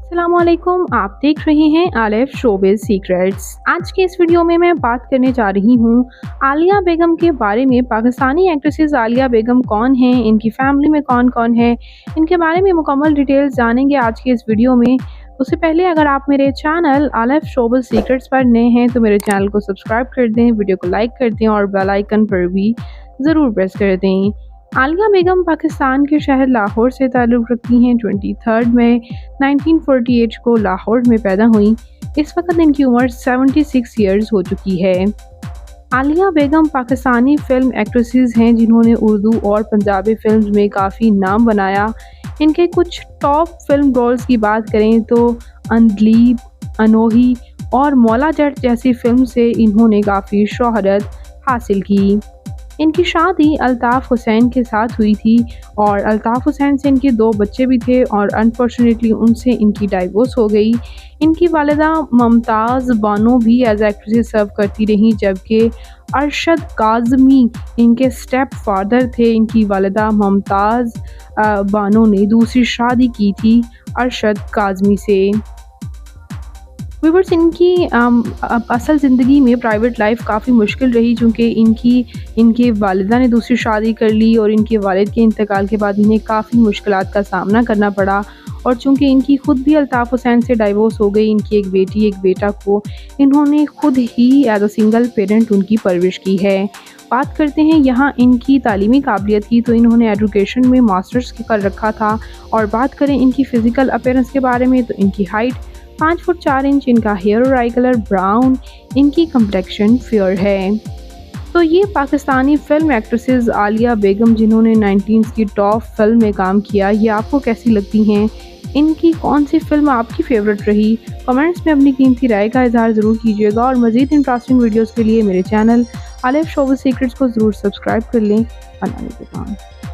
अस्सलाम वालेकुम, आप देख रहे हैं आलिफ शोबिज़ सीक्रेट्स। आज के इस वीडियो में मैं बात करने जा रही हूँ आलिया बेगम के बारे में। पाकिस्तानी एक्ट्रेसेस आलिया बेगम कौन हैं, इनकी फैमिली में कौन कौन है, इनके बारे में मुकम्मल डिटेल्स जानेंगे आज के इस वीडियो में। उससे पहले अगर आप मेरे चैनल आलिफ शोबिज़ सीक्रेट्स पर नए हैं तो मेरे चैनल को सब्सक्राइब कर दें, वीडियो को लाइक कर दें और बेल आइकन पर भी ज़रूर प्रेस कर दें। आलिया बेगम पाकिस्तान के शहर लाहौर से ताल्लुक़ रखती हैं। 23 मई 1948 को लाहौर में पैदा हुई। इस वक्त इनकी उम्र 76 ईयर्स हो चुकी है। आलिया बेगम पाकिस्तानी फ़िल्म एक्ट्रेसेस हैं जिन्होंने उर्दू और पंजाबी फ़िल्म्स में काफ़ी नाम बनाया। इनके कुछ टॉप फिल्म रोल्स की बात करें तो अंधलीब, अनोही और मौला जट जैसी फ़िल्म से इन्होंने काफ़ी शोहरत हासिल की। इनकी शादी अल्ताफ़ हुसैन के साथ हुई थी और अल्ताफ़ हुसैन से इनके 2 बच्चे भी थे और अनफॉर्चुनेटली उनसे इनकी डाइवोर्स हो गई। इनकी वालिदा मुमताज़ बानो भी एज एक्ट्रेस सर्व करती रहीं, जबकि अरशद काज़मी इनके स्टेप फादर थे। इनकी वालिदा मुमताज़ बानो ने दूसरी शादी की थी अरशद काज़मी से। व्यूअर्स, इनकी असल ज़िंदगी में प्राइवेट लाइफ काफ़ी मुश्किल रही, चूँकि इनके वालिदा ने दूसरी शादी कर ली और इनके वालिद के इंतकाल के बाद इन्हें काफ़ी मुश्किलात का सामना करना पड़ा। और चूँकि इनकी ख़ुद भी अल्ताफ़ हुसैन से डाइवोर्स हो गई, इनकी एक बेटी एक बेटा को इन्होंने ख़ुद ही एज अ सिंगल पेरेंट उनकी परवरिश की है। बात करते हैं यहाँ इनकी तालीमी काबिलियत की, तो इन्होंने एजुकेशन में मास्टर्स कर रखा था। और बात करें इनकी फ़िज़िकल अपीयरेंस के बारे में तो इनकी हाइट 5 फुट 4 इंच, इनका हेयर और आई कलर ब्राउन, इनकी कम्प्लेक्शन फेयर है। तो ये पाकिस्तानी फ़िल्म एक्ट्रेसेस आलिया बेगम जिन्होंने 19 की टॉप फिल्म में काम किया, ये आपको कैसी लगती हैं? इनकी कौन सी फ़िल्म आपकी फ़ेवरेट रही? कमेंट्स में अपनी कीमती राय का इज़हार ज़रूर कीजिएगा और मज़ीद इंटरेस्टिंग वीडियोज़ के लिए मेरे चैनल आलिफ शोबिज़ सीक्रेट्स को ज़रूर सब्सक्राइब कर लें। अल्लाह के पास।